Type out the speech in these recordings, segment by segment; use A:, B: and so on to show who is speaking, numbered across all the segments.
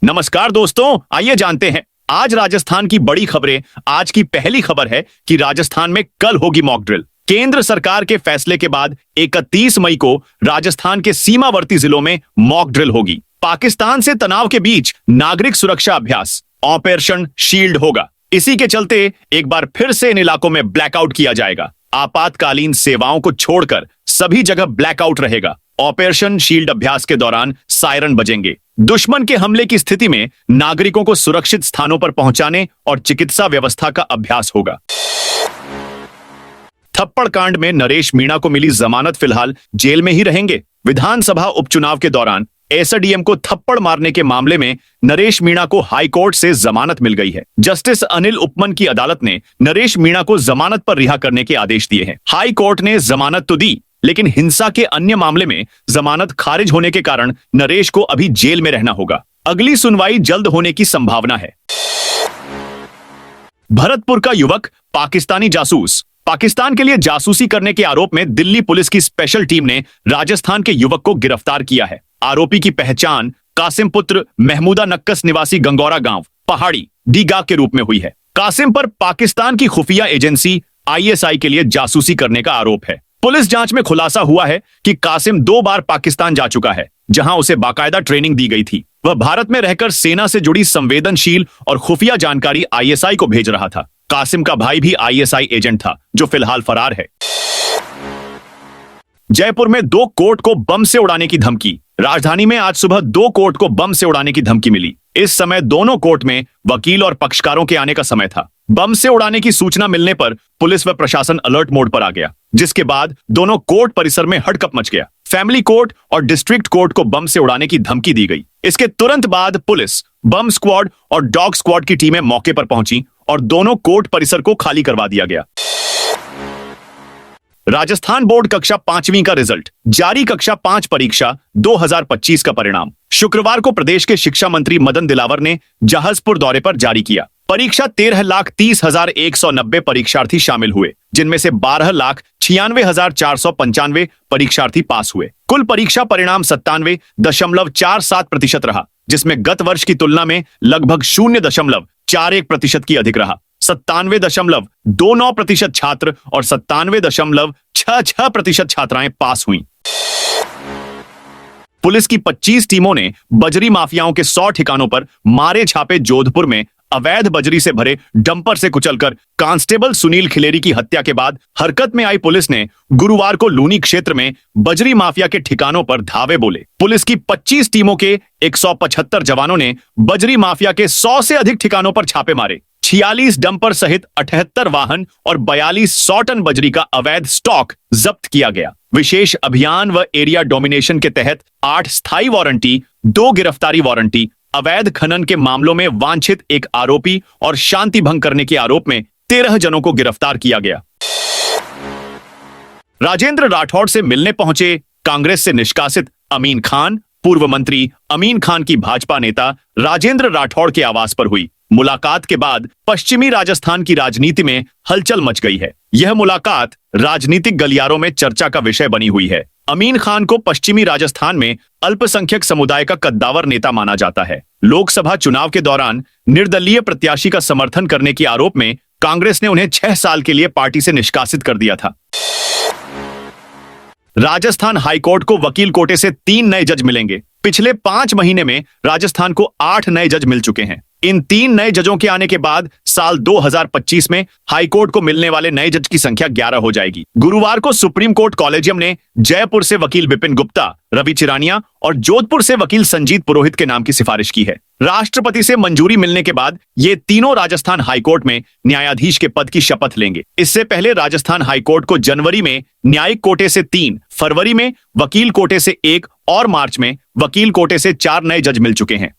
A: नमस्कार दोस्तों, आइए जानते हैं आज राजस्थान की बड़ी खबरें। आज की पहली खबर है कि राजस्थान में कल होगी मॉक ड्रिल। केंद्र सरकार के फैसले के बाद 31 मई को राजस्थान के सीमावर्ती जिलों में मॉक ड्रिल होगी। पाकिस्तान से तनाव के बीच नागरिक सुरक्षा अभ्यास ऑपरेशन शील्ड होगा। इसी के चलते एक बार फिर से इन इलाकों में ब्लैकआउट किया जाएगा। आपातकालीन सेवाओं को छोड़कर सभी जगह ब्लैकआउट रहेगा। ऑपरेशन शील्ड अभ्यास के दौरान सायरन बजेंगे। दुश्मन के हमले की स्थिति में नागरिकों को सुरक्षित स्थानों पर पहुंचाने और चिकित्सा व्यवस्था का अभ्यास होगा। थप्पड़ कांड में नरेश मीणा को मिली जमानत, फिलहाल जेल में ही रहेंगे। विधानसभा उपचुनाव के दौरान एसडीएम को थप्पड़ मारने के मामले में नरेश मीणा को हाई कोर्ट से जमानत मिल गई है। जस्टिस अनिल उपमन की अदालत ने नरेश मीणा को जमानत पर रिहा करने के आदेश दिए हैं। हाई कोर्ट ने जमानत तो दी, लेकिन हिंसा के अन्य मामले में जमानत खारिज होने के कारण नरेश को अभी जेल में रहना होगा। अगली सुनवाई जल्द होने की संभावना है। भरतपुर का युवक पाकिस्तानी जासूस। पाकिस्तान के लिए जासूसी करने के आरोप में दिल्ली पुलिस की स्पेशल टीम ने राजस्थान के युवक को गिरफ्तार किया है। आरोपी की पहचान कासिम पुत्र महमूदा नक्कस निवासी गंगौरा गांव पहाड़ी डीगा के रूप में हुई है। कासिम पर पाकिस्तान की खुफिया एजेंसी आईएसआई के लिए जासूसी करने का आरोप है। पुलिस जांच में खुलासा हुआ है कि कासिम 2 बार पाकिस्तान जा चुका है, जहां उसे बाकायदा ट्रेनिंग दी गई थी। वह भारत में रहकर सेना से जुड़ी संवेदनशील और खुफिया जानकारी आईएसआई को भेज रहा था। कासिम का भाई भी आईएसआई एजेंट था, जो फिलहाल फरार है। जयपुर में 2 कोर्ट को बम से उड़ाने की धमकी। राजधानी में आज सुबह 2 कोर्ट को बम से उड़ाने की धमकी मिली। इस समय दोनों कोर्ट में वकील और पक्षकारों के आने का समय था। बम से उड़ाने की सूचना मिलने पर पुलिस व प्रशासन अलर्ट मोड पर आ गया, जिसके बाद दोनों कोर्ट परिसर में हड़कंप मच गया। फैमिली कोर्ट और डिस्ट्रिक्ट कोर्ट को बम से उड़ाने की धमकी दी गई। इसके तुरंत बाद पुलिस, बम स्क्वाड और डॉग स्क्वाड की टीमें मौके पर पहुंची और दोनों कोर्ट परिसर को खाली करवा दिया गया। राजस्थान बोर्ड कक्षा 5वीं का रिजल्ट जारी। कक्षा 5 परीक्षा 2025 का परिणाम शुक्रवार को प्रदेश के शिक्षा मंत्री मदन दिलावर ने जहाजपुर दौरे पर जारी किया। परीक्षा 13,30,190 परीक्षार्थी शामिल हुए, जिनमें से 12,96,495 परीक्षार्थी पास हुए। कुल परीक्षा परिणाम 97.47% रहा, जिसमें गत वर्ष की तुलना में लगभग 0.41% की अधिक रहा। 97.29% छात्र और 97.66% छात्राएं पास हुईं। पुलिस की 25 टीमों ने बजरी माफियाओं के 100 ठिकानों पर मारे छापे। जोधपुर में अवैध बजरी से भरे डंपर से कुचलकर कांस्टेबल सुनील खिलेरी की हत्या के बाद हरकत में आई पुलिस ने गुरुवार को लूनी क्षेत्र में बजरी माफिया के ठिकानों पर धावे बोले। पुलिस की 25 टीमों के 175 जवानों ने बजरी माफिया के 100 से अधिक ठिकानों पर छापे मारे। 46 डंपर सहित 78 वाहन और 42 100 टन बजरी का अवैध स्टॉक जब्त किया गया। विशेष अभियान व एरिया डोमिनेशन के तहत 8 स्थायी वारंटी, 2 गिरफ्तारी वारंटी, अवैध खनन के मामलों में वांछित एक आरोपी और शांति भंग करने के आरोप में 13 जनों को गिरफ्तार किया गया। राजेंद्र राठौड़ से मिलने पहुंचे कांग्रेस से निष्कासित अमीन खान। पूर्व मंत्री अमीन खान की भाजपा नेता राजेंद्र राठौड़ के आवास पर हुई मुलाकात के बाद पश्चिमी राजस्थान की राजनीति में हलचल मच गई है। यह मुलाकात राजनीतिक गलियारों में चर्चा का विषय बनी हुई है। अमीन खान को पश्चिमी राजस्थान में अल्पसंख्यक समुदाय का कद्दावर नेता माना जाता है। लोकसभा चुनाव के दौरान निर्दलीय प्रत्याशी का समर्थन करने के आरोप में कांग्रेस ने उन्हें 6 साल के लिए पार्टी से निष्कासित कर दिया था। राजस्थान हाईकोर्ट को वकील कोटे से 3 नए जज मिलेंगे। पिछले 5 महीने में राजस्थान को 8 नए जज मिल चुके हैं। इन 3 नए जजों के आने के बाद साल 2025 में हाईकोर्ट को मिलने वाले नए जज की संख्या 11 हो जाएगी। गुरुवार को सुप्रीम कोर्ट कॉलेजियम ने जयपुर से वकील विपिन गुप्ता, रवि चिरानिया और जोधपुर से वकील संजीत पुरोहित के नाम की सिफारिश की है। राष्ट्रपति से मंजूरी मिलने के बाद ये तीनों राजस्थान हाईकोर्ट में न्यायाधीश के पद की शपथ लेंगे। इससे पहले राजस्थान हाईकोर्ट को जनवरी में न्यायिक कोटे से 3, फरवरी में वकील कोटे से 1 और मार्च में वकील कोटे से 4 नए जज मिल चुके हैं।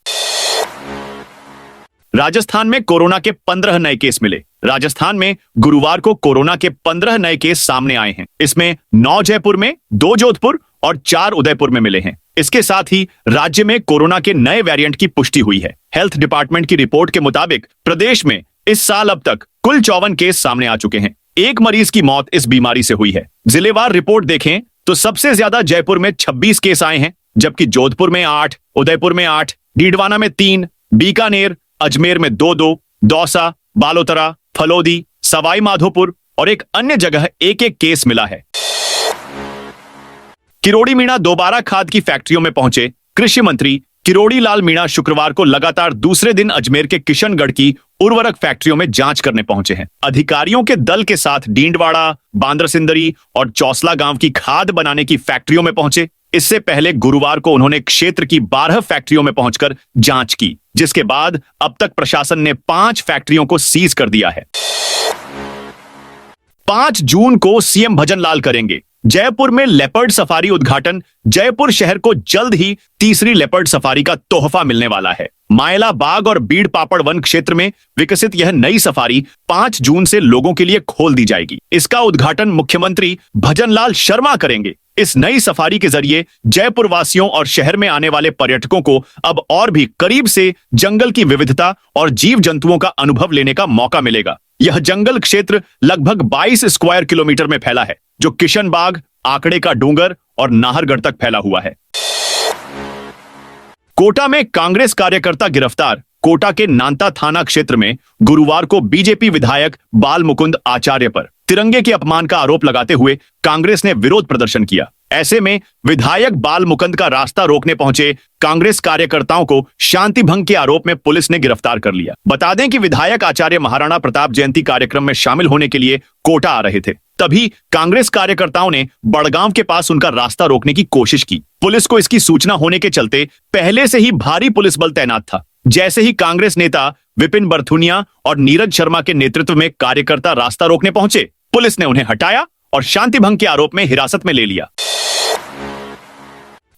A: राजस्थान में कोरोना के 15 नए केस मिले। राजस्थान में गुरुवार को कोरोना के 15 नए केस सामने आए हैं। इसमें 9 जयपुर में, 2 जोधपुर और 4 उदयपुर में मिले हैं। इसके साथ ही राज्य में कोरोना के नए वेरिएंट की पुष्टि हुई है। हेल्थ डिपार्टमेंट की रिपोर्ट के मुताबिक प्रदेश में इस साल अब तक कुल 54 केस सामने आ चुके हैं। 1 मरीज की मौत इस बीमारी से हुई है। जिलेवार रिपोर्ट देखें तो सबसे ज्यादा जयपुर में 26 केस आए हैं, जबकि जोधपुर में 8, उदयपुर में 8, डीडवाना में 3, बीकानेर, अजमेर में 2-2, दौसा, बालोतरा, फलोदी, सवाई माधोपुर और एक अन्य जगह 1-1 केस मिला है। किरोड़ी मीणा दोबारा खाद की फैक्ट्रियों में पहुंचे। कृषि मंत्री किरोड़ी लाल मीणा शुक्रवार को लगातार दूसरे दिन अजमेर के किशनगढ़ की उर्वरक फैक्ट्रियों में जांच करने पहुंचे हैं। अधिकारियों के दल के साथ डींडवाड़ा, बांद्रसिंदरी और चौसला गांव की खाद बनाने की फैक्ट्रियों में पहुंचे। इससे पहले गुरुवार को उन्होंने क्षेत्र की 12 फैक्ट्रियों में पहुंचकर जांच की, जिसके बाद अब तक प्रशासन ने 5 फैक्ट्रियों को सीज कर दिया है। 5 जून को सीएम भजन लाल करेंगे जयपुर में लेपर्ड सफारी उद्घाटन। जयपुर शहर को जल्द ही तीसरी लेपर्ड सफारी का तोहफा मिलने वाला है। मायला बाग और बीड़ पापड़ वन क्षेत्र में विकसित यह नई सफारी 5 जून से लोगों के लिए खोल दी जाएगी। इसका उद्घाटन मुख्यमंत्री भजन लाल शर्मा करेंगे। इस नई सफारी के जरिए जयपुर वासियों और शहर में आने वाले पर्यटकों को अब और भी करीब से जंगल की विविधता और जीव जंतुओं का अनुभव लेने का मौका मिलेगा। यह जंगल क्षेत्र लगभग 22 स्क्वायर किलोमीटर में फैला है, जो किशनबाग, आंकड़े का डूंगर और नाहरगढ़ तक फैला हुआ है। कोटा में कांग्रेस कार्यकर्ता गिरफ्तार। कोटा के नांता थाना क्षेत्र में गुरुवार को बीजेपी विधायक बाल मुकुंद आचार्य पर तिरंगे के अपमान का आरोप लगाते हुए कांग्रेस ने विरोध प्रदर्शन किया। ऐसे में विधायक बाल मुकुंद का रास्ता रोकने पहुंचे कांग्रेस कार्यकर्ताओं को शांति भंग के आरोप में पुलिस ने गिरफ्तार कर लिया। बता दें कि विधायक आचार्य महाराणा प्रताप जयंती कार्यक्रम में शामिल होने के लिए कोटा आ रहे थे। तभी कांग्रेस कार्यकर्ताओं ने बड़गांव के पास उनका रास्ता रोकने की कोशिश की। पुलिस को इसकी सूचना होने के चलते पहले से ही भारी पुलिस बल तैनात था। जैसे ही कांग्रेस नेता विपिन बरथुनिया और नीरज शर्मा के नेतृत्व में कार्यकर्ता रास्ता रोकने पहुंचे, पुलिस ने उन्हें हटाया और शांति भंग के आरोप में हिरासत में ले लिया।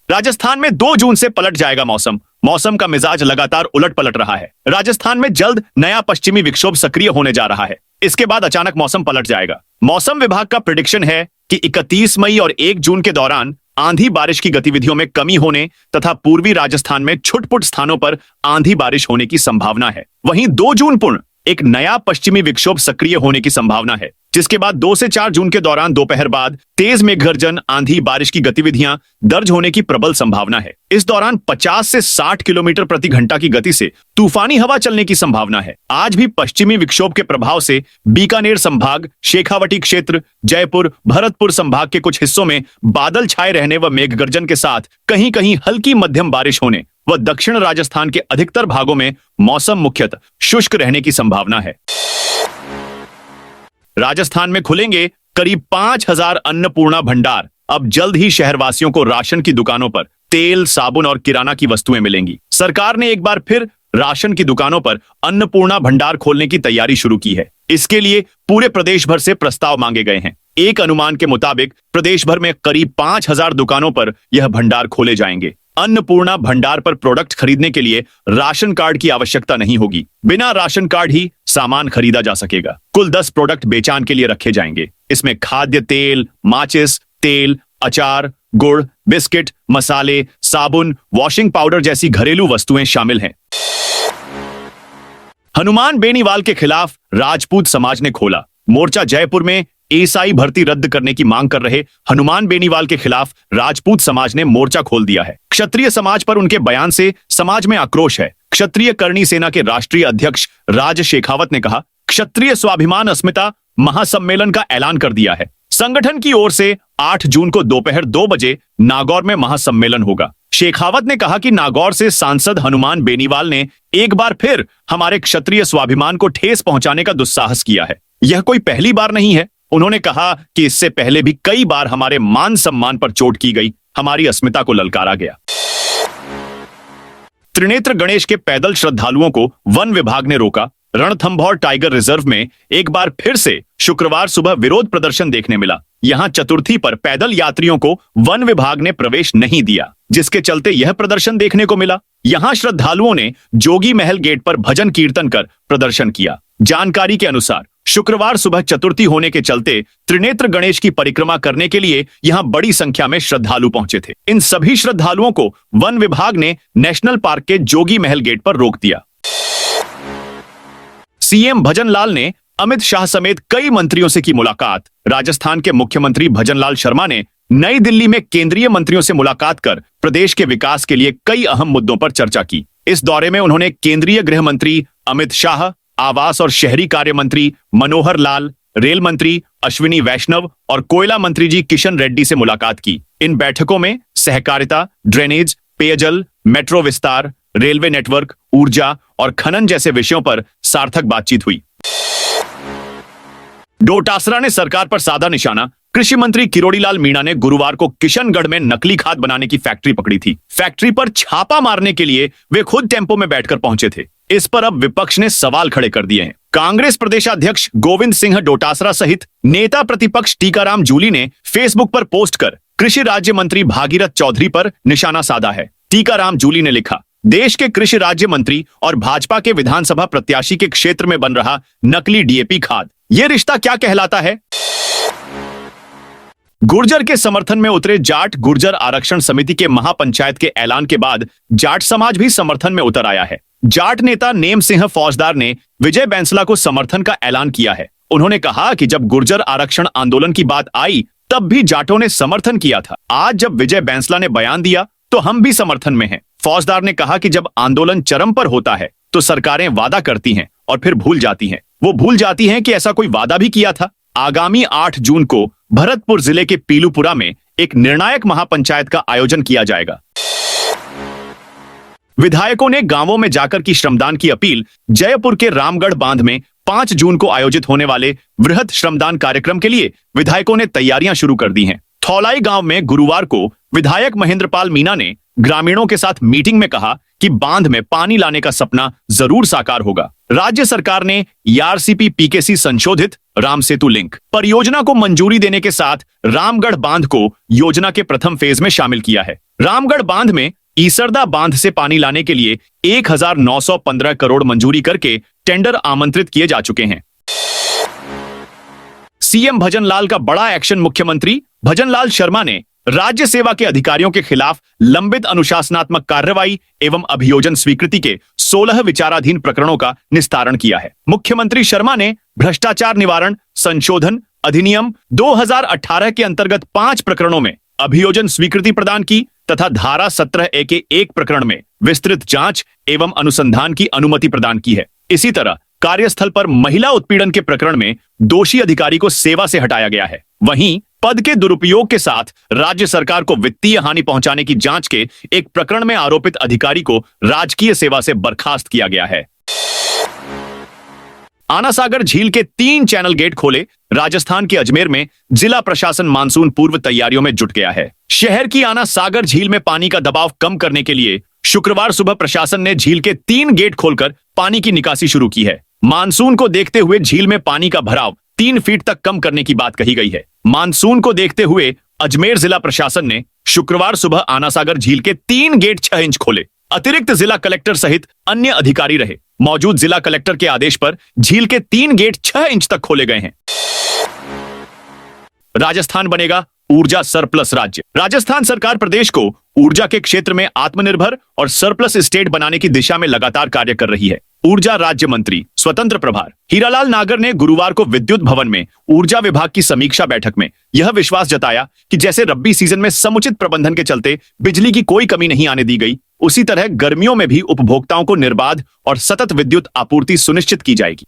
A: राजस्थान में 2 जून से पलट जाएगा मौसम। मौसम का मिजाज लगातार उलट पलट रहा है। राजस्थान में जल्द नया पश्चिमी विक्षोभ सक्रिय होने जा रहा है। इसके बाद अचानक मौसम पलट जाएगा। मौसम विभाग का प्रेडिक्शन है कि 31 मई और 1 जून के दौरान आंधी बारिश की गतिविधियों में कमी होने तथा पूर्वी राजस्थान में छुटपुट स्थानों पर आंधी बारिश होने की संभावना है। वहीं 2 जून पूर्ण एक नया पश्चिमी विक्षोभ सक्रिय होने की संभावना है, जिसके बाद 2 से 4 जून के दौरान दोपहर बाद तेज मेघगर्जन, आंधी बारिश की गतिविधियां दर्ज होने की प्रबल संभावना है। इस दौरान 50 से 60 किलोमीटर प्रति घंटा की गति से तूफानी हवा चलने की संभावना है। आज भी पश्चिमी विक्षोभ के प्रभाव से बीकानेर संभाग, शेखावटी क्षेत्र, जयपुर, भरतपुर संभाग के कुछ हिस्सों में बादल छाए रहने व मेघगर्जन के साथ कहीं कहीं हल्की मध्यम बारिश होने व दक्षिण राजस्थान के अधिकतर भागों में मौसम मुख्यतः शुष्क रहने की संभावना है। राजस्थान में खुलेंगे करीब 5000 अन्नपूर्णा भंडार। अब जल्द ही शहरवासियों को राशन की दुकानों पर तेल, साबुन और किराना की वस्तुएं मिलेंगी। सरकार ने एक बार फिर राशन की दुकानों पर अन्नपूर्णा भंडार खोलने की तैयारी शुरू की है। इसके लिए पूरे प्रदेश भर से प्रस्ताव मांगे गए हैं। एक अनुमान के मुताबिक प्रदेश भर में करीब 5000 दुकानों पर यह भंडार खोले जाएंगे। अन्नपूर्णा भंडार पर प्रोडक्ट खरीदने के लिए राशन कार्ड की आवश्यकता नहीं होगी। बिना राशन कार्ड ही सामान खरीदा जा सकेगा। कुल 10 प्रोडक्ट बेचान के लिए रखे जाएंगे। इसमें खाद्य तेल, माचिस, तेल, अचार, गुड़, बिस्किट, मसाले, साबुन, वॉशिंग पाउडर जैसी घरेलू वस्तुएं शामिल हैं। हनुमान बेनीवाल के खिलाफ राजपूत समाज ने खोला मोर्चा। जयपुर में एएसआई भर्ती रद्द करने की मांग कर रहे हनुमान बेनीवाल के खिलाफ राजपूत समाज ने मोर्चा खोल दिया है। क्षत्रिय समाज पर उनके बयान से समाज में आक्रोश है। क्षत्रिय करणी सेना के राष्ट्रीय अध्यक्ष राज शेखावत ने कहा, क्षत्रिय स्वाभिमान अस्मिता महासम्मेलन का ऐलान कर दिया है। संगठन की ओर से 8 जून को दोपहर 2 बजे नागौर में महासम्मेलन होगा। शेखावत ने कहा कि नागौर से सांसद हनुमान बेनीवाल ने एक बार फिर हमारे क्षत्रिय स्वाभिमान को ठेस पहुंचाने का दुस्साहस किया है। यह कोई पहली बार नहीं है। उन्होंने कहा कि इससे पहले भी कई बार हमारे मान सम्मान पर चोट की गई, हमारी अस्मिता को ललकारा गया। त्रिनेत्र गणेश के पैदल श्रद्धालुओं को वन विभाग ने रोका। रणथंभौर टाइगर रिजर्व में एक बार फिर से शुक्रवार सुबह विरोध प्रदर्शन देखने मिला। यहां चतुर्थी पर पैदल यात्रियों को वन विभाग ने प्रवेश नहीं दिया, जिसके चलते यह प्रदर्शन देखने को मिला। यहां श्रद्धालुओं ने जोगी महल गेट पर भजन कीर्तन कर प्रदर्शन किया। जानकारी के अनुसार शुक्रवार सुबह चतुर्थी होने के चलते त्रिनेत्र गणेश की परिक्रमा करने के लिए यहां बड़ी संख्या में श्रद्धालु पहुंचे थे। इन सभी श्रद्धालुओं को वन विभाग ने नेशनल पार्क के जोगी महल गेट पर रोक दिया। सीएम भजन लाल ने अमित शाह समेत कई मंत्रियों से की मुलाकात। राजस्थान के मुख्यमंत्री भजन लाल शर्मा ने नई दिल्ली में केंद्रीय मंत्रियों से मुलाकात कर प्रदेश के विकास के लिए कई अहम मुद्दों पर चर्चा की। इस दौरे में उन्होंने केंद्रीय गृह मंत्री अमित शाह, आवास और शहरी कार्य मंत्री मनोहर लाल, रेल मंत्री अश्विनी वैष्णव और कोयला मंत्री जी किशन रेड्डी से मुलाकात की। इन बैठकों में सहकारिता, ड्रेनेज, पेयजल, मेट्रो विस्तार, रेलवे नेटवर्क, ऊर्जा और खनन जैसे विषयों पर सार्थक बातचीत हुई। डोटासरा ने सरकार पर साधा निशाना। कृषि मंत्री किरोड़ीलाल मीणा ने गुरुवार को किशनगढ़ में नकली खाद बनाने की फैक्ट्री पकड़ी थी। फैक्ट्री पर छापा मारने के लिए वे खुद टेम्पो में बैठकर पहुंचे थे। इस पर अब विपक्ष ने सवाल खड़े कर दिए हैं। कांग्रेस प्रदेशाध्यक्ष गोविंद सिंह डोटासरा सहित नेता प्रतिपक्ष टीकाराम जूली ने फेसबुक पर पोस्ट कर कृषि राज्य मंत्री भागीरथ चौधरी पर निशाना साधा है। टीकाराम जूली ने लिखा, देश के कृषि राज्य मंत्री और भाजपा के विधानसभा प्रत्याशी के क्षेत्र में बन रहा नकली डीएपी खाद, ये रिश्ता क्या कहलाता है? गुर्जर के समर्थन में उतरे जाट गुर्जर आरक्षण समिति के महापंचायत के ऐलान के बाद जाट समाज भी समर्थन में उतर आया है। जाट नेता नेम सिंह फौजदार ने विजय बैंसला को समर्थन का ऐलान किया है। उन्होंने कहा कि जब गुर्जर आरक्षण आंदोलन की बात आई तब भी जाटों ने समर्थन किया था। आज जब विजय बैंसला ने बयान दिया तो हम भी समर्थन में हैं। फौजदार ने कहा कि जब आंदोलन चरम पर होता है तो सरकारें वादा करती हैं और फिर भूल जाती हैं। वो भूल जाती हैं कि ऐसा कोई वादा भी किया था। आगामी 8 जून को भरतपुर जिले के पीलूपुरा में एक निर्णायक महापंचायत का आयोजन किया जाएगा। विधायकों ने गांवों में जाकर की श्रमदान की अपील। जयपुर के रामगढ़ बांध में 5 जून को आयोजित होने वाले वृहद श्रमदान कार्यक्रम के लिए विधायकों ने तैयारियां शुरू कर दी हैं। थौलाई गांव में गुरुवार को विधायक महेंद्रपाल मीणा ने ग्रामीणों के साथ मीटिंग में कहा कि बांध में पानी लाने का सपना जरूर साकार होगा। राज्य सरकार ने ईआरसीपी पीकेसी संशोधित राम सेतु लिंक परियोजना को मंजूरी देने के साथ रामगढ़ बांध को योजना के प्रथम फेज में शामिल किया है। रामगढ़ बांध में ईसरदा बांध से पानी लाने के लिए 1915 करोड़ मंजूरी करके टेंडर आमंत्रित किए जा चुके हैं। सीएम भजनलाल का बड़ा एक्शन। मुख्यमंत्री भजनलाल शर्मा ने राज्य सेवा के अधिकारियों के खिलाफ लंबित अनुशासनात्मक कार्रवाई एवं अभियोजन स्वीकृति के 16 विचाराधीन प्रकरणों का निस्तारण किया है। मुख्यमंत्री शर्मा ने भ्रष्टाचार निवारण संशोधन अधिनियम 2018 के अंतर्गत 5 प्रकरणों में अभियोजन स्वीकृति प्रदान की तथा धारा 17A के 1 प्रकरण में विस्तृत जांच एवं अनुसंधान की अनुमति प्रदान की है। इसी तरह कार्यस्थल पर महिला उत्पीड़न के प्रकरण में दोषी अधिकारी को सेवा से हटाया गया है। वहीं पद के दुरुपयोग के साथ राज्य सरकार को वित्तीय हानि पहुंचाने की जांच के एक प्रकरण में आरोपित अधिकारी को राजकीय सेवा से बर्खास्त किया गया है। आना सागर झील के 3 चैनल गेट खोले। राजस्थान के अजमेर में जिला प्रशासन मानसून पूर्व तैयारियों में जुट गया है। शहर की आना सागर झील में पानी का दबाव कम करने के लिए शुक्रवार सुबह प्रशासन ने झील के 3 गेट खोलकर पानी की निकासी शुरू की है। मानसून को देखते हुए झील में पानी का भराव 3 फीट तक कम करने की बात कही गई है। मानसून को देखते हुए अजमेर जिला प्रशासन ने शुक्रवार सुबह आना सागर झील के 3 गेट 6 इंच खोले। अतिरिक्त जिला कलेक्टर सहित अन्य अधिकारी रहे। मौजूद जिला कलेक्टर के आदेश पर झील के 3 गेट 6 इंच तक खोले गए हैं। राजस्थान बनेगा ऊर्जा सरप्लस राज्य। राजस्थान सरकार प्रदेश को ऊर्जा के क्षेत्र में आत्मनिर्भर और सरप्लस स्टेट बनाने की दिशा में लगातार कार्य कर रही है। ऊर्जा राज्य मंत्री स्वतंत्र प्रभार हीरालाल नागर ने गुरुवार को विद्युत भवन में ऊर्जा विभाग की समीक्षा बैठक में यह विश्वास जताया कि जैसे रब्बी सीजन में समुचित प्रबंधन के चलते बिजली की कोई कमी नहीं आने दी गई, उसी तरह गर्मियों में भी उपभोक्ताओं को निर्बाध और सतत विद्युत आपूर्ति सुनिश्चित की जाएगी।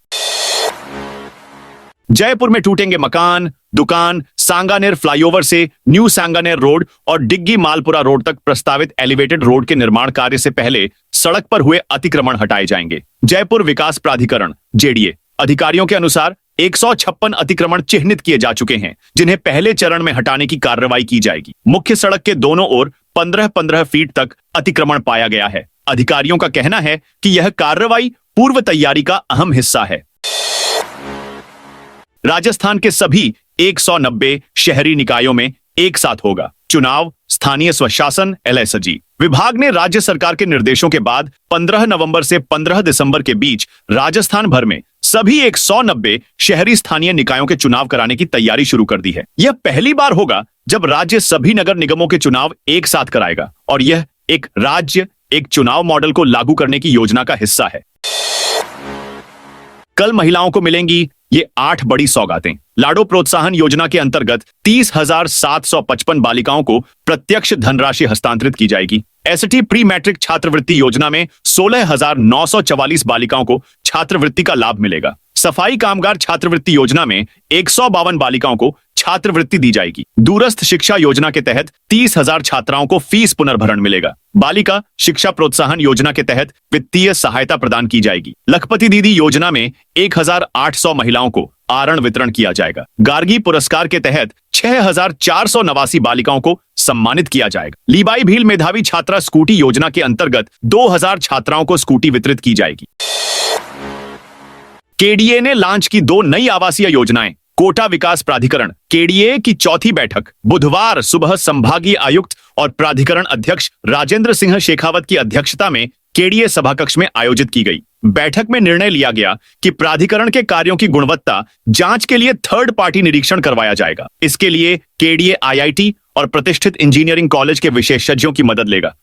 A: जयपुर में टूटेंगे मकान, दुकान। सांगानेर फ्लाईओवर से न्यू सांगानेर रोड और डिग्गी मालपुरा रोड तक प्रस्तावित एलिवेटेड रोड के निर्माण कार्य से पहले सड़क पर हुए अतिक्रमण हटाए जाएंगे। जयपुर विकास प्राधिकरण जेडीए अधिकारियों के अनुसार 156 अतिक्रमण चिन्हित किए जा चुके हैं, जिन्हें पहले चरण में हटाने की कार्रवाई की जाएगी। मुख्य सड़क के दोनों ओर 15-15 फीट तक अतिक्रमण पाया गया है। अधिकारियों का कहना है कि यह कार्रवाई पूर्व तैयारी का अहम हिस्सा है। राजस्थान के सभी 190 शहरी निकायों में एक साथ होगा चुनाव। स्थानीय स्वशासन एलएसजी विभाग ने राज्य सरकार के निर्देशों के बाद 15 नवंबर से 15 दिसंबर के बीच राजस्थान भर में सभी 190 शहरी स्थानीय निकायों के चुनाव कराने की तैयारी शुरू कर दी है। यह पहली बार होगा जब राज्य सभी नगर निगमों के चुनाव एक साथ कराएगा और यह एक राज्य एक चुनाव मॉडल को लागू करने की योजना का हिस्सा है। कल महिलाओं को मिलेंगी ये 8 बड़ी सौगातें। लाडो प्रोत्साहन योजना के अंतर्गत 30,755 बालिकाओं को प्रत्यक्ष धनराशि हस्तांतरित की जाएगी। एसटी प्री मैट्रिक छात्रवृत्ति योजना में 16,944 बालिकाओं को छात्रवृत्ति का लाभ मिलेगा। सफाई कामगार छात्रवृत्ति योजना में 152 बालिकाओं को छात्रवृत्ति दी जाएगी। दूरस्थ शिक्षा योजना के तहत 30,000 छात्राओं को फीस पुनर्भरण मिलेगा। बालिका शिक्षा प्रोत्साहन योजना के तहत वित्तीय सहायता प्रदान की जाएगी। लखपति दीदी योजना में 1,800 महिलाओं को आरण वितरण किया जाएगा। गार्गी पुरस्कार के तहत 6,489 बालिकाओं को सम्मानित किया जाएगा। लीबाई भील मेधावी छात्रा स्कूटी योजना के अंतर्गत 2,000 छात्राओं को स्कूटी वितरित की जाएगी। केडीए ने लॉन्च की 2 नई आवासीय योजनाएं। कोटा विकास प्राधिकरण केडीए की चौथी बैठक बुधवार सुबह संभागीय आयुक्त और प्राधिकरण अध्यक्ष राजेंद्र सिंह शेखावत की अध्यक्षता में केडीए सभाकक्ष में आयोजित की गई। बैठक में निर्णय लिया गया कि प्राधिकरण के कार्यों की गुणवत्ता जांच के लिए थर्ड पार्टी निरीक्षण करवाया जाएगा। इसके लिए केडीए आईआईटी और प्रतिष्ठित इंजीनियरिंग कॉलेज के विशेषज्ञों की मदद लेगा।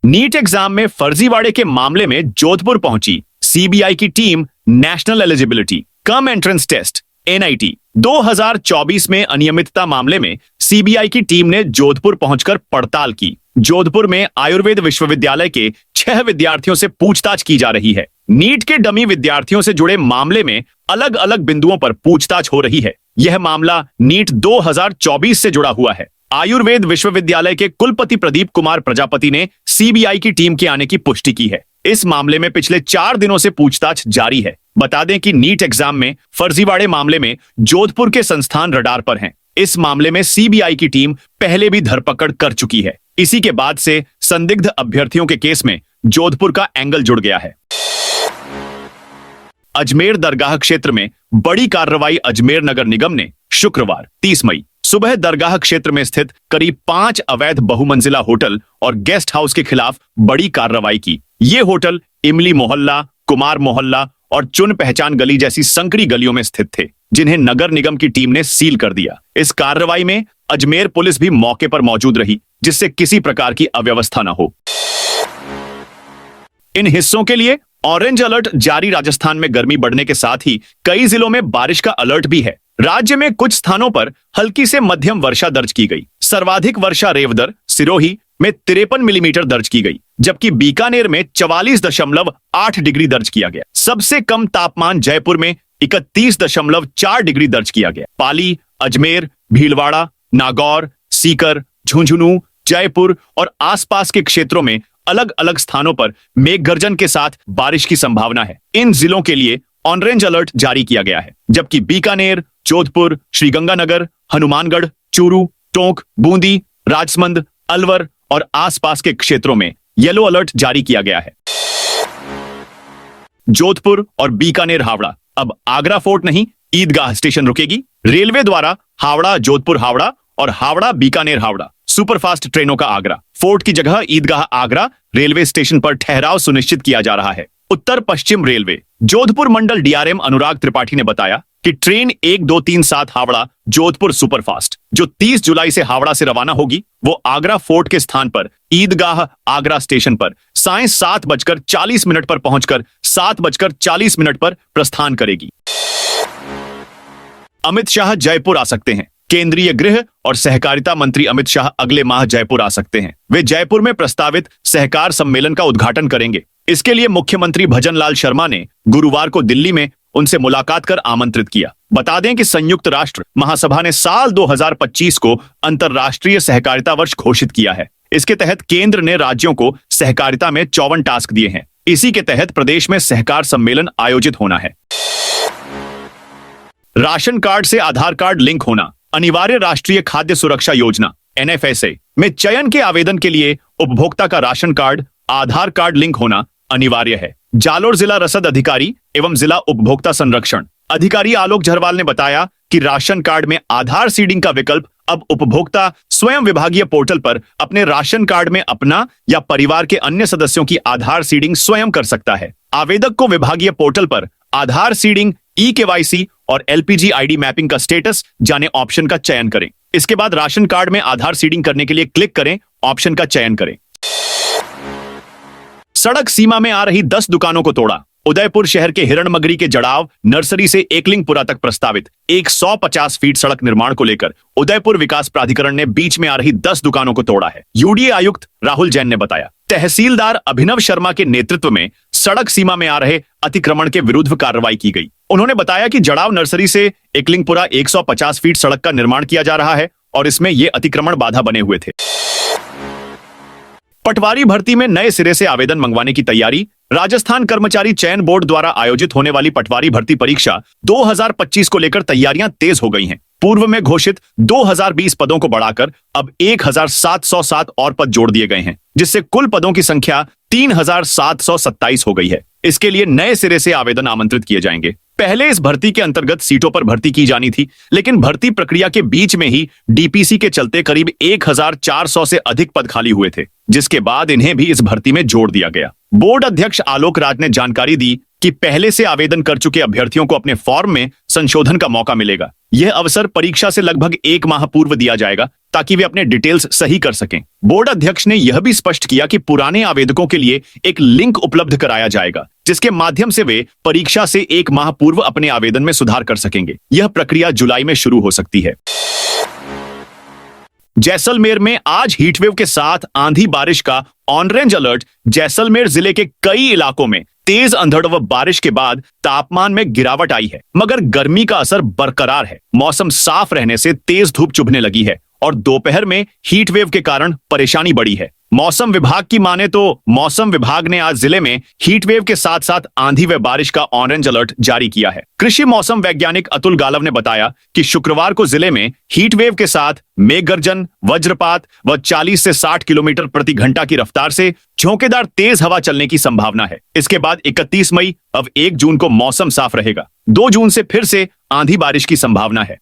A: नीट एग्जाम में फर्जीवाड़े के मामले में जोधपुर पहुंची सीबीआई की team. National eligibility cum entrance test NIT 2024 में अनियमितता मामले में सीबीआई की टीम ने जोधपुर पहुंचकर पड़ताल की। जोधपुर में आयुर्वेद विश्वविद्यालय के 6 विद्यार्थियों से पूछताछ की जा रही है। नीट के डमी विद्यार्थियों से जुड़े मामले में अलग अलग बिंदुओं पर पूछताछ हो रही है। यह मामला नीट 2024 से जुड़ा हुआ है। आयुर्वेद विश्वविद्यालय के कुलपति प्रदीप कुमार प्रजापति ने सीबीआई की टीम के आने की पुष्टि की है। इस मामले में पिछले 4 दिनों से पूछताछ जारी है। बता दें कि नीट एग्जाम में फर्जीवाड़े मामले में जोधपुर के संस्थान रडार पर हैं। इस मामले में सीबीआई की टीम पहले भी धरपकड़ कर चुकी है। इसी के बाद से संदिग्ध अभ्यर्थियों के केस में जोधपुर का एंगल जुड़ गया है। अजमेर दरगाह क्षेत्र में बड़ी कार्रवाई। अजमेर नगर निगम ने शुक्रवार 30 मई सुबह दरगाह क्षेत्र में स्थित करीब 5 अवैध बहुमंजिला होटल और गेस्ट हाउस के खिलाफ बड़ी कार्रवाई की। ये होटल इमली मोहल्ला, कुमार मोहल्ला और चुन पहचान गली जैसी संकरी गलियों में स्थित थे, जिन्हें नगर निगम की टीम ने सील कर दिया। इस कार्रवाई में अजमेर पुलिस भी मौके पर मौजूद रही, जिससे किसी प्रकार की अव्यवस्था न हो। इन हिस्सों के लिए ऑरेंज अलर्ट जारी। राजस्थान में गर्मी बढ़ने के साथ ही कई जिलों में बारिश का अलर्ट भी है। राज्य में कुछ स्थानों पर हल्की से मध्यम वर्षा दर्ज की गई। सर्वाधिक वर्षा रेवदर सिरोही में 53 मिलीमीटर दर्ज की गई, जबकि बीकानेर में 44.8 डिग्री दर्ज किया गया। सबसे कम तापमान जयपुर में 31.4 डिग्री दर्ज किया गया। पाली, अजमेर, भीलवाड़ा, नागौर, सीकर, झुंझुनू, जयपुर और आसपास के क्षेत्रों में अलग अलग स्थानों पर मेघ गर्जन के साथ बारिश की संभावना है। इन जिलों के लिए ऑरेंज अलर्ट जारी किया गया है, जबकि बीकानेर, जोधपुर, श्रीगंगानगर, हनुमानगढ़, चूरू, टोंक, बूंदी, राजसमंद, अलवर और आसपास के क्षेत्रों में येलो अलर्ट जारी किया गया है। जोधपुर और बीकानेर हावड़ा अब आगरा फोर्ट नहीं, ईदगाह स्टेशन रुकेगी। रेलवे द्वारा हावड़ा जोधपुर हावड़ा और हावड़ा बीकानेर हावड़ा सुपरफास्ट ट्रेनों का आगरा फोर्ट की जगह ईदगाह आगरा रेलवे स्टेशन पर ठहराव सुनिश्चित किया जा रहा है। उत्तर पश्चिम रेलवे जोधपुर मंडल डीआरएम अनुराग त्रिपाठी ने बताया कि ट्रेन 1237 हावड़ा जोधपुर सुपरफास्ट जो 30 जुलाई से हावड़ा से रवाना होगी, वो आगरा फोर्ट के स्थान पर ईदगाह आगरा स्टेशन पर सायं 7:40 पर पहुंचकर 7:40 पर प्रस्थान करेगी। अमित शाह जयपुर आ सकते हैं। केंद्रीय गृह और सहकारिता मंत्री अमित शाह अगले माह जयपुर आ सकते हैं। वे जयपुर में प्रस्तावित सहकार सम्मेलन का उद्घाटन करेंगे। इसके लिए मुख्यमंत्री भजनलाल शर्मा ने गुरुवार को दिल्ली में उनसे मुलाकात कर आमंत्रित किया। बता दें कि संयुक्त राष्ट्र महासभा ने साल 2025 को अंतर्राष्ट्रीय सहकारिता वर्ष घोषित किया है। इसके तहत केंद्र ने राज्यों को सहकारिता में 54 टास्क दिए हैं। इसी के तहत प्रदेश में सहकार सम्मेलन आयोजित होना है। राशन कार्ड से आधार कार्ड लिंक होना अनिवार्य। राष्ट्रीय खाद्य सुरक्षा योजना एनएफएसए में चयन के आवेदन के लिए उपभोक्ता का राशन कार्ड आधार कार्ड लिंक होना अनिवार्य है। जालोर जिला रसद अधिकारी एवं जिला उपभोक्ता संरक्षण अधिकारी आलोक झरवाल ने बताया कि राशन कार्ड में आधार सीडिंग का विकल्प अब उपभोक्ता स्वयं विभागीय पोर्टल पर अपने राशन कार्ड में अपना या परिवार के अन्य सदस्यों की आधार सीडिंग स्वयं कर सकता है। आवेदक को विभागीय पोर्टल पर आधार सीडिंग, ई-केवाईसी और एलपीजी आईडी मैपिंग का स्टेटस जाने ऑप्शन का चयन करें। इसके बाद राशन कार्ड में आधार सीडिंग करने के लिए क्लिक करें, ऑप्शन का चयन करें। सड़क सीमा में आ रही 10 दुकानों को तोड़ा। उदयपुर शहर के हिरणमगरी के जड़ाव नर्सरी से एकलिंगपुरा तक प्रस्तावित 150 फीट सड़क निर्माण को लेकर उदयपुर विकास प्राधिकरण ने बीच में आ रही 10 दुकानों को तोड़ा है। यूडीए आयुक्त राहुल जैन ने बताया, तहसीलदार अभिनव शर्मा के नेतृत्व में सड़क सीमा में आ रहे अतिक्रमण के विरुद्ध कार्रवाई की गई। उन्होंने बताया कि जड़ाव नर्सरी से एकलिंगपुरा 150 फीट सड़क का निर्माण किया जा रहा है और इसमें ये अतिक्रमण बाधा बने हुए थे। पटवारी भर्ती में नए सिरे से आवेदन मंगवाने की तैयारी। राजस्थान कर्मचारी चयन बोर्ड द्वारा आयोजित होने वाली पटवारी भर्ती परीक्षा 2025 को लेकर तैयारियां तेज हो गई हैं। पूर्व में घोषित 2020 पदों को बढ़ाकर अब 1707 और पद जोड़ दिए गए हैं, जिससे कुल पदों की संख्या 3727 हो गई है। इसके लिए नए सिरे से आवेदन आमंत्रित किए जाएंगे। पहले इस भर्ती के अंतर्गत सीटों पर भर्ती की जानी थी, लेकिन भर्ती प्रक्रिया के बीच में ही डीपीसी के चलते करीब 1400 से अधिक पद खाली हुए थे, जिसके बाद इन्हें भी इस भर्ती में जोड़ दिया गया। बोर्ड अध्यक्ष आलोक राज ने जानकारी दी कि पहले से आवेदन कर चुके अभ्यर्थियों को अपने फॉर्म में संशोधन का मौका मिलेगा। यह अवसर परीक्षा से लगभग 1 माह पूर्व दिया जाएगा ताकि वे अपने डिटेल्स सही कर सकें। बोर्ड अध्यक्ष ने यह भी स्पष्ट किया कि पुराने आवेदकों के लिए एक लिंक उपलब्ध कराया जाएगा, जिसके माध्यम से वे परीक्षा से 1 माह पूर्व अपने आवेदन में सुधार कर सकेंगे। यह प्रक्रिया जुलाई में शुरू हो सकती है। जैसलमेर में आज हीटवेव के साथ आंधी बारिश का ऑरेंज अलर्ट। जैसलमेर जिले के कई इलाकों में तेज अंधड़ व बारिश के बाद तापमान में गिरावट आई है, मगर गर्मी का असर बरकरार है। मौसम साफ रहने से तेज धूप चुभने लगी है और दोपहर में हीट वेव के कारण परेशानी बढ़ी है। मौसम विभाग की माने तो मौसम विभाग ने आज जिले में हीट वेव के साथ साथ आंधी व बारिश का ऑरेंज अलर्ट जारी किया है। कृषि मौसम वैज्ञानिक अतुल गालव ने बताया कि शुक्रवार को जिले में हीट वेव के साथ मेघ गर्जन, वज्रपात व 40 से 60 किलोमीटर प्रति घंटा की रफ्तार से झोंकेदार तेज हवा चलने की संभावना है। इसके बाद 31 मई अब 1 जून को मौसम साफ रहेगा। 2 जून से फिर से आंधी बारिश की संभावना है।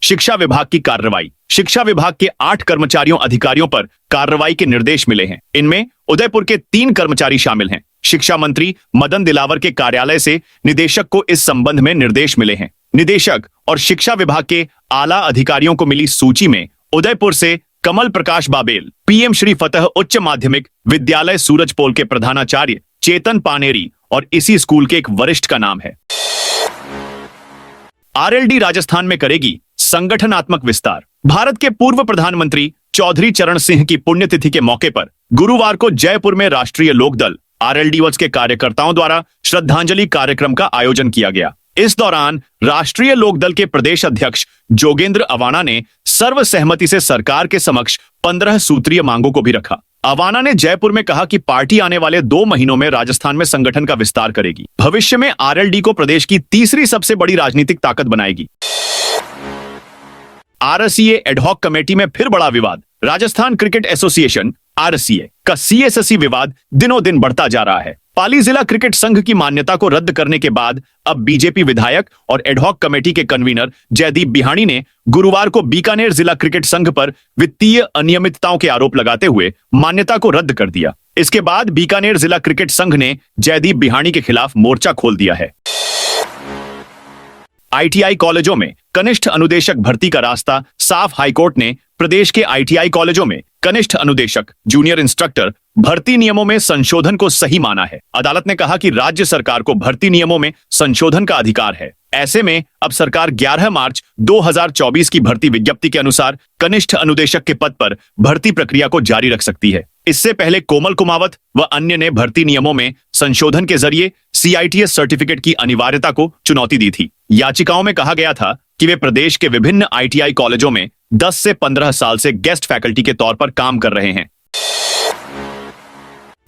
A: शिक्षा विभाग की कार्रवाई। शिक्षा विभाग के 8 कर्मचारियों अधिकारियों पर कार्रवाई के निर्देश मिले हैं। इनमें उदयपुर के 3 कर्मचारी शामिल हैं। शिक्षा मंत्री मदन दिलावर के कार्यालय से निदेशक को इस संबंध में निर्देश मिले हैं। निदेशक और शिक्षा विभाग के आला अधिकारियों को मिली सूची में उदयपुर से कमल प्रकाश बाबेल, पीएम श्री फतह उच्च माध्यमिक विद्यालय सूरजपोल के प्रधानाचार्य चेतन पानेरी और इसी स्कूल के एक वरिष्ठ का नाम है। आरएलडी राजस्थान में करेगी संगठनात्मक विस्तार। भारत के पूर्व प्रधानमंत्री चौधरी चरण सिंह की पुण्यतिथि के मौके पर गुरुवार को जयपुर में राष्ट्रीय लोकदल आरएलडी वत्स के कार्यकर्ताओं द्वारा श्रद्धांजलि कार्यक्रम का आयोजन किया गया। इस दौरान राष्ट्रीय लोकदल के प्रदेश अध्यक्ष जोगेंद्र अवाना ने सर्वसहमति से सरकार के समक्ष 15 सूत्रीय मांगों को भी रखा। अवाना ने जयपुर में कहा कि पार्टी आने वाले 2 महीनों में राजस्थान में संगठन का विस्तार करेगी। भविष्य में आरएलडी को प्रदेश की तीसरी सबसे बड़ी राजनीतिक ताकत बनाएगी। आरसीए एडहॉक कमेटी में फिर बड़ा विवाद। राजस्थान क्रिकेट एसोसिएशन आरसीए का सीएससी विवाद दिनों दिन बढ़ता जा रहा है। पाली जिला क्रिकेट संघ की मान्यता को रद्द करने के बाद अब बीजेपी विधायक और एडहॉक कमेटी के कन्वीनर जयदीप बिहाणी ने गुरुवार को बीकानेर जिला क्रिकेट संघ पर वित्तीय अनियमितताओं के आरोप लगाते हुए मान्यता को रद्द कर दिया। इसके बाद बीकानेर जिला क्रिकेट संघ ने जयदीप बिहाणी के खिलाफ मोर्चा खोल दिया है। आईटीआई कॉलेजों में कनिष्ठ अनुदेशक भर्ती का रास्ता साफ। हाईकोर्ट ने प्रदेश के आईटीआई कॉलेजों में कनिष्ठ अनुदेशक, जूनियर इंस्ट्रक्टर भर्ती नियमों में संशोधन को सही माना है। अदालत ने कहा कि राज्य सरकार को भर्ती नियमों में संशोधन का अधिकार है। ऐसे में अब सरकार 11 मार्च 2024 की भर्ती विज्ञप्ति के अनुसार कनिष्ठ अनुदेशक के पद पर भर्ती प्रक्रिया को जारी रख सकती है। इससे पहले कोमल कुमावत व अन्य ने भर्ती नियमों में संशोधन के जरिए सीआईटीएस सर्टिफिकेट की अनिवार्यता को चुनौती दी थी। याचिकाओं में कहा गया था कि वे प्रदेश के विभिन्न आईटीआई कॉलेजों में 10 से 15 साल से गेस्ट फैकल्टी के तौर पर काम कर रहे हैं।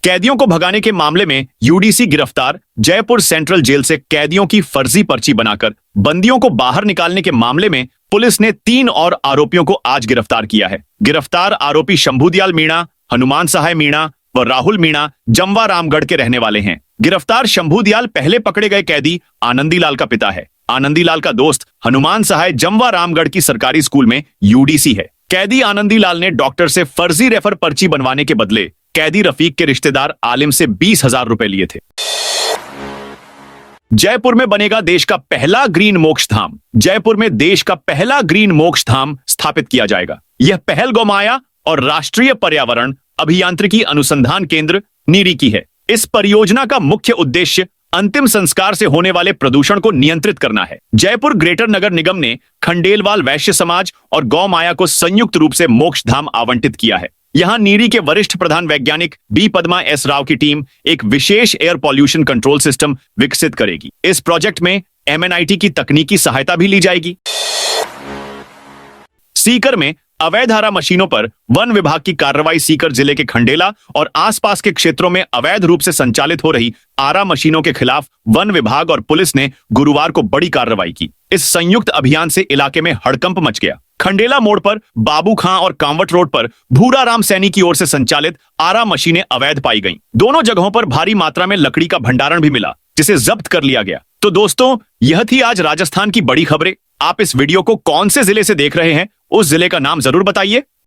A: कैदियों को भगाने के मामले में यूडीसी गिरफ्तार। जयपुर सेंट्रल जेल से कैदियों की फर्जी पर्ची बनाकर बंदियों को बाहर निकालने के मामले में पुलिस ने 3 और आरोपियों को आज गिरफ्तार किया है। गिरफ्तार आरोपी शंभूदयाल मीणा, हनुमान सहाय मीणा व राहुल मीणा जमवा रामगढ़ के रहने वाले हैं। गिरफ्तार शंभूदयाल पहले पकड़े गए कैदी आनंदीलाल का पिता है। आनंदीलाल का दोस्त हनुमान सहाय जमवा रामगढ़ की सरकारी स्कूल में यूडीसी है। कैदी आनंदीलाल ने डॉक्टर से फर्जी रेफर पर्ची बनवाने के बदले कैदी रफीक के रिश्तेदार आलिम से 20,000 रुपए लिए थे। जयपुर में बनेगा देश का पहला ग्रीन मोक्ष धाम। जयपुर में देश का पहला ग्रीन मोक्ष धाम स्थापित किया जाएगा। यह पहल गौमाया और राष्ट्रीय पर्यावरण अभियांत्रिकी अनुसंधान केंद्र नीरी की है। इस परियोजना का मुख्य उद्देश्य अंतिम संस्कार से होने वाले प्रदूषण को नियंत्रित करना है। जयपुर ग्रेटर नगर निगम ने खंडेलवाल वैश्य समाज और गौ माया को संयुक्त रूप से मोक्षधाम आवंटित किया है। यहां नीरी के वरिष्ठ प्रधान वैज्ञानिक बी पद्मा एस राव की टीम एक विशेष एयर पॉल्यूशन कंट्रोल सिस्टम विकसित करेगी। इस प्रोजेक्ट में MNIT की तकनीकी सहायता भी ली जाएगी। सीकर में अवैध आरा मशीनों पर वन विभाग की कार्रवाई। सीकर जिले के खंडेला और आसपास के क्षेत्रों में अवैध रूप से संचालित हो रही आरा मशीनों के खिलाफ वन विभाग और पुलिस ने गुरुवार को बड़ी कार्रवाई की। इस संयुक्त अभियान से इलाके में हड़कंप मच गया। खंडेला मोड़ पर बाबू खां और कांवट रोड पर भूरा राम सैनी की ओर से संचालित आरा मशीनें अवैध पाई गईं। दोनों जगहों पर भारी मात्रा में लकड़ी का भंडारण भी मिला, जिसे जब्त कर लिया गया। तो दोस्तों, यह थी आज राजस्थान की बड़ी खबरें। आप इस वीडियो को कौन से जिले से देख रहे हैं, उस जिले का नाम जरूर बताइए।